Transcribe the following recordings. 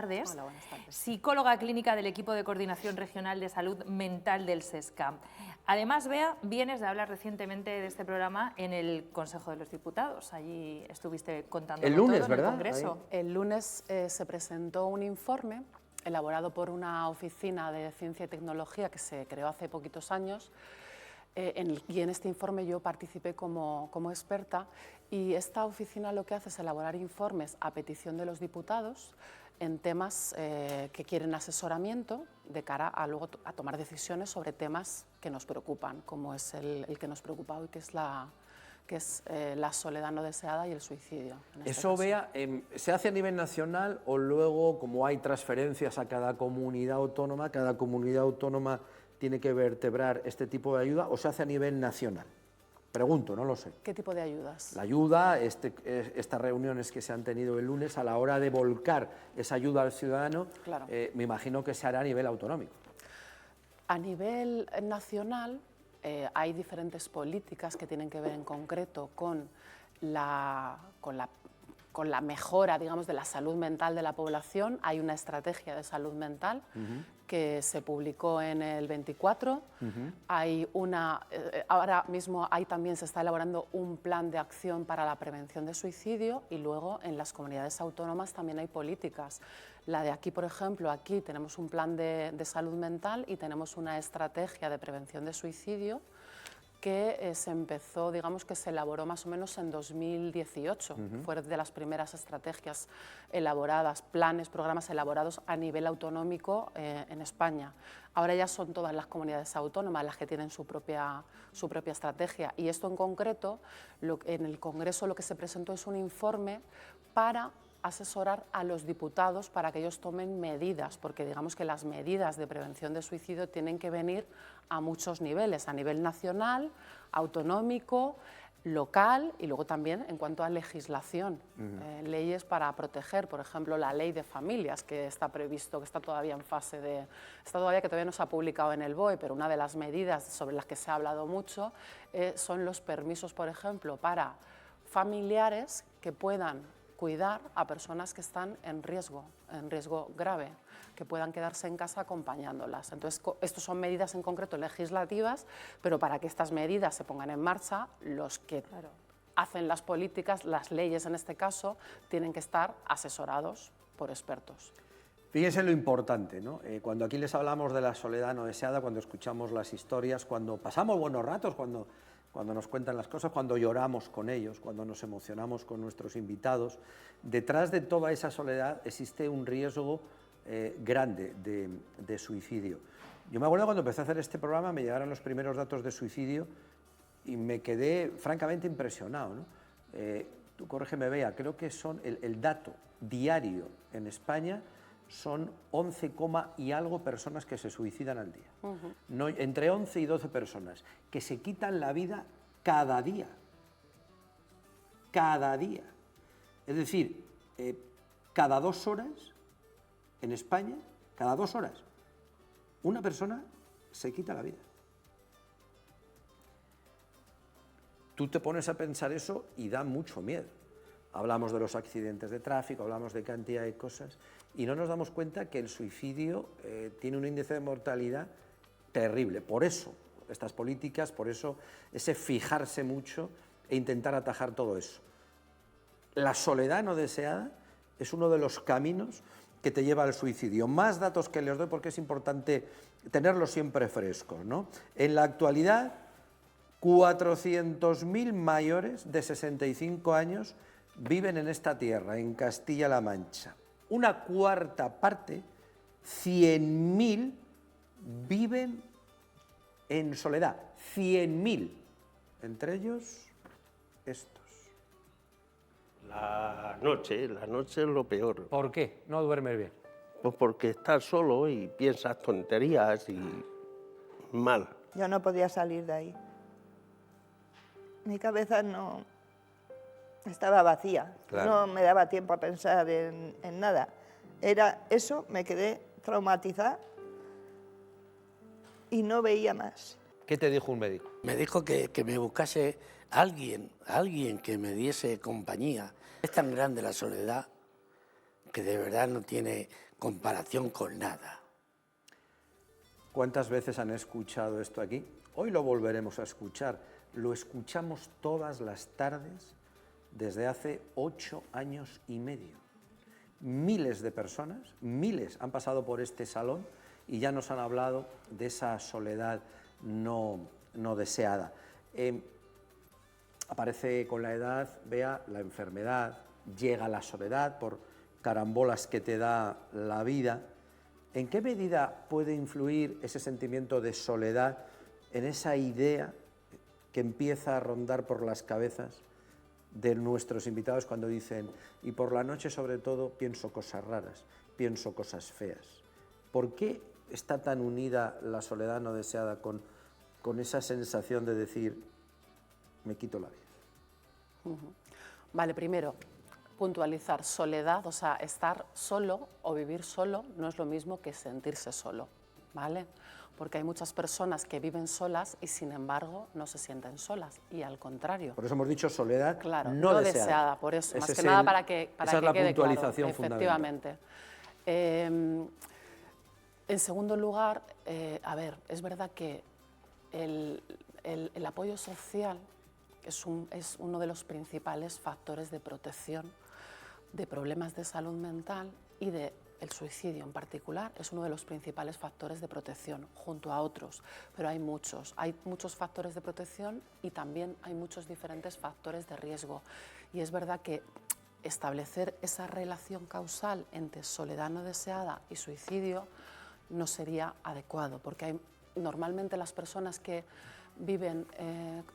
tardes. Hola, buenas tardes. Psicóloga clínica del equipo de coordinación regional de salud mental del SESCA. Además, Bea, vienes de hablar recientemente de este programa en el Consejo de los Diputados. Allí estuviste contando El lunes, todo en ¿verdad? el Congreso. El lunes se presentó un informe elaborado por una oficina de ciencia y tecnología que se creó hace poquitos años. Y en este informe yo participé como experta, y esta oficina lo que hace es elaborar informes a petición de los diputados en temas que quieren asesoramiento de cara a luego a tomar decisiones sobre temas que nos preocupan, como es el que nos preocupa hoy, que es la soledad no deseada y el suicidio. Eso, Bea, ¿se hace a nivel nacional o luego, como hay transferencias a cada comunidad autónoma tiene que vertebrar este tipo de ayuda, o se hace a nivel nacional? Pregunto, no lo sé. ¿Qué tipo de ayudas? La ayuda, estas reuniones que se han tenido el lunes, a la hora de volcar esa ayuda al ciudadano, Claro. Me imagino que se hará a nivel autonómico. A nivel nacional hay diferentes políticas que tienen que ver en concreto con la mejora, digamos, de la salud mental de la población. Hay una estrategia de salud mental que se publicó en el 24. Hay ahora mismo también se está elaborando un plan de acción para la prevención de suicidio, y luego en las comunidades autónomas también hay políticas. La de aquí, por ejemplo, aquí tenemos un plan de salud mental y tenemos una estrategia de prevención de suicidio que se empezó, digamos que se elaboró más o menos en 2018. Fue de las primeras estrategias elaboradas, planes, programas elaborados a nivel autonómico en España. Ahora ya son todas las comunidades autónomas las que tienen su propia estrategia. Y esto en concreto, en el Congreso lo que se presentó es un informe para asesorar a los diputados para que ellos tomen medidas, porque digamos que las medidas de prevención de suicidio tienen que venir a muchos niveles, a nivel nacional, autonómico, local, y luego también en cuanto a legislación, leyes para proteger, por ejemplo, la ley de familias, que está previsto, que está todavía en fase de... que todavía no se ha publicado en el BOE, pero una de las medidas sobre las que se ha hablado mucho son los permisos, por ejemplo, para familiares que puedan cuidar a personas que están en riesgo grave, que puedan quedarse en casa acompañándolas. Entonces, estas son medidas en concreto legislativas, pero para que estas medidas se pongan en marcha, los que hacen las políticas, las leyes en este caso, tienen que estar asesorados por expertos. Fíjense lo importante, ¿no? Cuando aquí les hablamos de la soledad no deseada, cuando escuchamos las historias, cuando pasamos buenos ratos, cuando nos cuentan las cosas, cuando lloramos con ellos, cuando nos emocionamos con nuestros invitados, detrás de toda esa soledad existe un riesgo grande de suicidio. Yo me acuerdo cuando empecé a hacer este programa, me llegaron los primeros datos de suicidio y me quedé francamente impresionado, ¿no? Tú corrígeme, Bea, creo que son el dato diario en España son 11, y algo personas que se suicidan al día. No, entre 11 y 12 personas que se quitan la vida cada día. Cada día. Es decir, cada 2 horas en España, cada 2 horas, una persona se quita la vida. Tú te pones a pensar eso y da mucho miedo. Hablamos de los accidentes de tráfico, hablamos de cantidad de cosas, y no nos damos cuenta que el suicidio tiene un índice de mortalidad terrible. Por eso estas políticas, por eso ese fijarse mucho e intentar atajar todo eso. La soledad no deseada es uno de los caminos que te lleva al suicidio. Más datos que les doy porque es importante tenerlos siempre frescos, ¿no? En la actualidad, 400.000 mayores de 65 años viven en esta tierra, en Castilla-La Mancha. Una cuarta parte, 100.000, viven en soledad. 100.000. Entre ellos, estos. La noche es lo peor. ¿Por qué? No duermes bien. Pues porque estás solo y piensas tonterías y mal. Yo no podía salir de ahí. Mi cabeza no estaba vacía, Claro. no me daba tiempo a pensar en nada. Era eso, me quedé traumatizada y no veía más. ¿Qué te dijo un médico? Me dijo que me buscase alguien que me diese compañía. Es tan grande la soledad que de verdad no tiene comparación con nada. ¿Cuántas veces han escuchado esto aquí? Hoy lo volveremos a escuchar. Lo escuchamos todas las tardes desde hace 8 años y medio. Miles de personas, miles, han pasado por este salón y ya nos han hablado de esa soledad no deseada. Aparece con la edad, Bea, la enfermedad, llega la soledad por carambolas que te da la vida. ¿En qué medida puede influir ese sentimiento de soledad en esa idea que empieza a rondar por las cabezas de nuestros invitados cuando dicen, y por la noche sobre todo pienso cosas raras, pienso cosas feas? ¿Por qué está tan unida la soledad no deseada con esa sensación de decir, me quito la vida? Vale, primero, puntualizar soledad, o sea, estar solo o vivir solo no es lo mismo que sentirse solo, ¿vale? Porque hay muchas personas que viven solas y sin embargo no se sienten solas, y al contrario. Por eso hemos dicho soledad Claro, no deseada. por eso, Ese más que es nada el- para que esa es la quede claro, puntualización fundamental. efectivamente. En segundo lugar, a ver, es verdad que el apoyo social es uno de los principales factores de protección de problemas de salud mental, y el suicidio en particular es uno de los principales factores de protección, junto a otros, pero hay muchos factores de protección y también hay muchos diferentes factores de riesgo. Y es verdad que establecer esa relación causal entre soledad no deseada y suicidio no sería adecuado, porque normalmente las personas que viven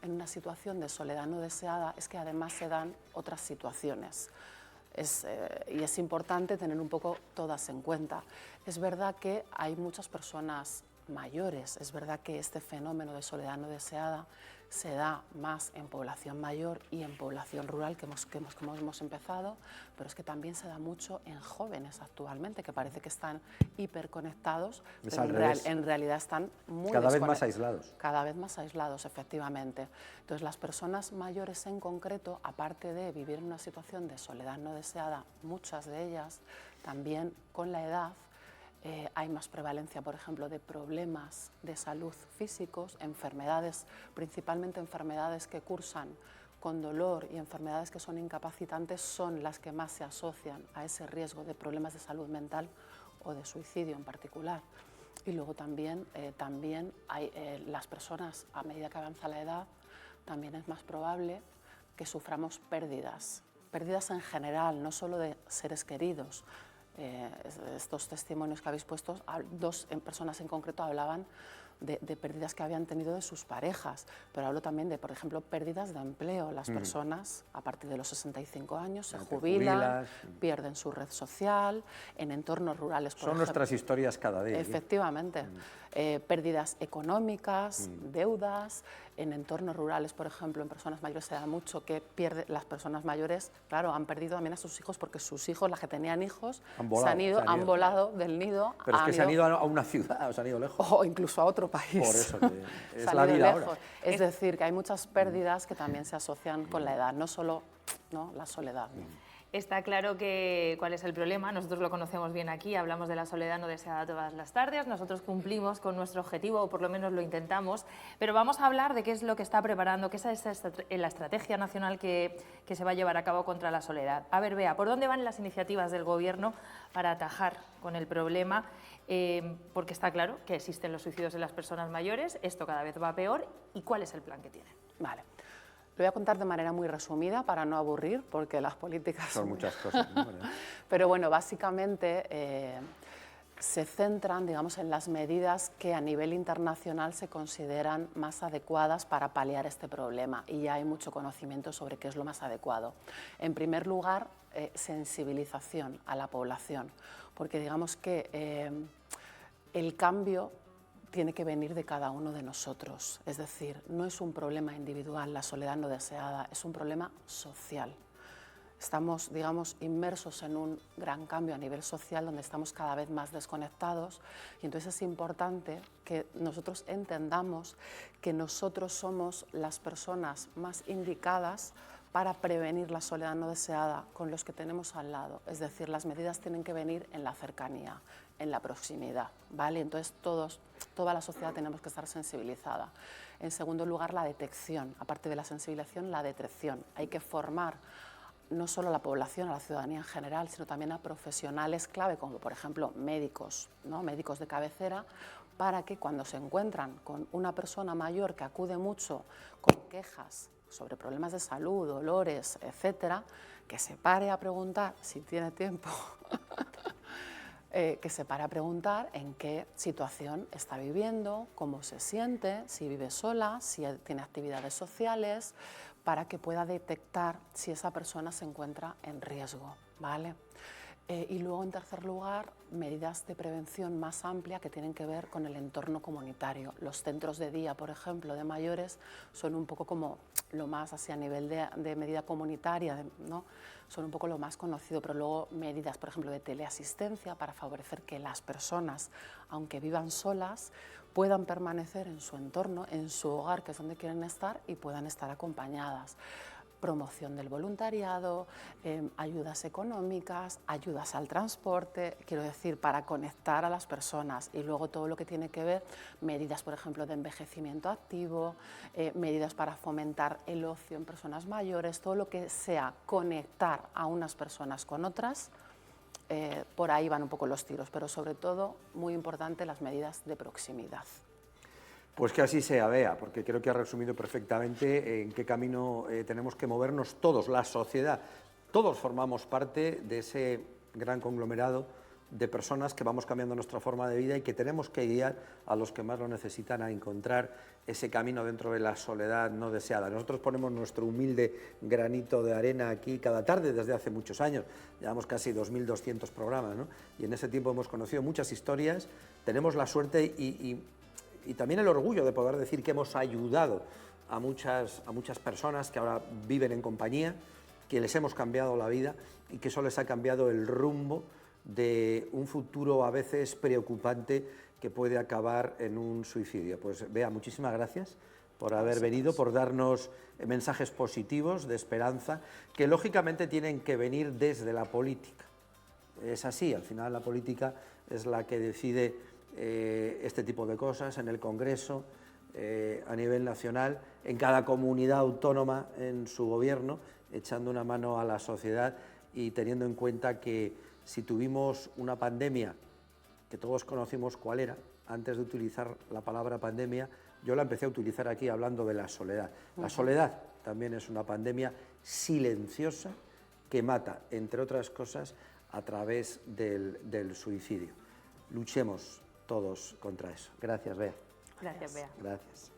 en una situación de soledad no deseada es que además se dan otras situaciones. Y es importante tener un poco todas en cuenta. Es verdad que hay muchas personas mayores, es verdad que este fenómeno de soledad no deseada se da más en población mayor y en población rural, como hemos empezado, pero es que también se da mucho en jóvenes actualmente, que parece que están hiperconectados, Es pero al revés. en realidad están muy Cada vez más desconectados. aislados. Cada vez más aislados, efectivamente. Entonces, las personas mayores en concreto, aparte de vivir en una situación de soledad no deseada, muchas de ellas también con la edad, hay más prevalencia, por ejemplo, de problemas de salud físicos, enfermedades, principalmente enfermedades que cursan con dolor y enfermedades que son incapacitantes, son las que más se asocian a ese riesgo de problemas de salud mental o de suicidio en particular. Y luego también hay las personas, a medida que avanza la edad, también es más probable que suframos pérdidas en general, no solo de seres queridos. Estos testimonios que habéis puesto, dos personas en concreto hablaban de pérdidas que habían tenido de sus parejas, pero hablo también de, por ejemplo, pérdidas de empleo. Las personas a partir de los 65 años se jubilan, pierden su red social, en entornos rurales, por Son ejemplo. nuestras historias cada día. Efectivamente. Pérdidas económicas, deudas. En entornos rurales, por ejemplo, en personas mayores se da mucho que las personas mayores, claro, han perdido también a sus hijos, porque sus hijos, las que tenían hijos, han volado del nido. Pero es que se han ido a una ciudad, o se han ido lejos. O incluso a otro país. Por eso que es Se han la ido vida lejos. ahora. Es decir, que hay muchas pérdidas que también se asocian con la edad, no solo la soledad. Está claro cuál es el problema, nosotros lo conocemos bien aquí, hablamos de la soledad no deseada todas las tardes, nosotros cumplimos con nuestro objetivo, o por lo menos lo intentamos, pero vamos a hablar de qué es lo que está preparando, qué es la estrategia nacional que se va a llevar a cabo contra la soledad. A ver, Bea, ¿por dónde van las iniciativas del Gobierno para atajar con el problema? Porque está claro que existen los suicidios en las personas mayores, esto cada vez va peor, ¿y cuál es el plan que tienen? Vale. Lo voy a contar de manera muy resumida para no aburrir, porque las políticas Son muchas cosas, ¿no? Pero bueno, básicamente se centran, digamos, en las medidas que a nivel internacional se consideran más adecuadas para paliar este problema, y ya hay mucho conocimiento sobre qué es lo más adecuado. En primer lugar, sensibilización a la población, porque digamos que el cambio tiene que venir de cada uno de nosotros. Es decir, no es un problema individual, la soledad no deseada, es un problema social. Estamos, digamos, inmersos en un gran cambio a nivel social donde estamos cada vez más desconectados, y entonces es importante que nosotros entendamos que nosotros somos las personas más indicadas para prevenir la soledad no deseada con los que tenemos al lado. Es decir, las medidas tienen que venir en la cercanía, en la proximidad, ¿vale? Entonces toda la sociedad tenemos que estar sensibilizada. En segundo lugar, la detección. Aparte de la sensibilización, la detección. Hay que formar no solo a la población, a la ciudadanía en general, sino también a profesionales clave, como por ejemplo médicos, ¿no? Médicos de cabecera, para que cuando se encuentran con una persona mayor que acude mucho con quejas sobre problemas de salud, dolores, etcétera, que se pare a preguntar, si tiene tiempo, que se pare a preguntar en qué situación está viviendo, cómo se siente, si vive sola, si tiene actividades sociales, para que pueda detectar si esa persona se encuentra en riesgo, ¿vale? Y luego, en tercer lugar, medidas de prevención más amplia que tienen que ver con el entorno comunitario. Los centros de día, por ejemplo, de mayores, son un poco como lo más así a nivel de medida comunitaria, ¿no? Son un poco lo más conocido, pero luego medidas, por ejemplo, de teleasistencia para favorecer que las personas, aunque vivan solas, puedan permanecer en su entorno, en su hogar, que es donde quieren estar, y puedan estar acompañadas. Promoción del voluntariado, ayudas económicas, ayudas al transporte, quiero decir, para conectar a las personas, y luego todo lo que tiene que ver, medidas, por ejemplo, de envejecimiento activo, medidas para fomentar el ocio en personas mayores, todo lo que sea conectar a unas personas con otras, por ahí van un poco los tiros, pero sobre todo, muy importante, las medidas de proximidad. Pues que así sea, Bea, porque creo que ha resumido perfectamente en qué camino tenemos que movernos todos, la sociedad. Todos formamos parte de ese gran conglomerado de personas que vamos cambiando nuestra forma de vida y que tenemos que guiar a los que más lo necesitan a encontrar ese camino dentro de la soledad no deseada. Nosotros ponemos nuestro humilde granito de arena aquí cada tarde desde hace muchos años. Llevamos casi 2.200 programas, ¿no? Y en ese tiempo hemos conocido muchas historias. Tenemos la suerte y también el orgullo de poder decir que hemos ayudado a muchas personas que ahora viven en compañía, que les hemos cambiado la vida y que eso les ha cambiado el rumbo de un futuro a veces preocupante que puede acabar en un suicidio. Pues Bea, muchísimas gracias por haber venido, por darnos mensajes positivos de esperanza, que lógicamente tienen que venir desde la política. Es así, al final la política es la que decide este tipo de cosas en el Congreso, a nivel nacional, en cada comunidad autónoma, en su gobierno, echando una mano a la sociedad y teniendo en cuenta que si tuvimos una pandemia, que todos conocimos cuál era, antes de utilizar la palabra pandemia, yo la empecé a utilizar aquí hablando de la soledad. La soledad también es una pandemia silenciosa que mata, entre otras cosas, a través del suicidio. Luchemos todos contra eso. Gracias, Bea. Gracias, Bea. Gracias.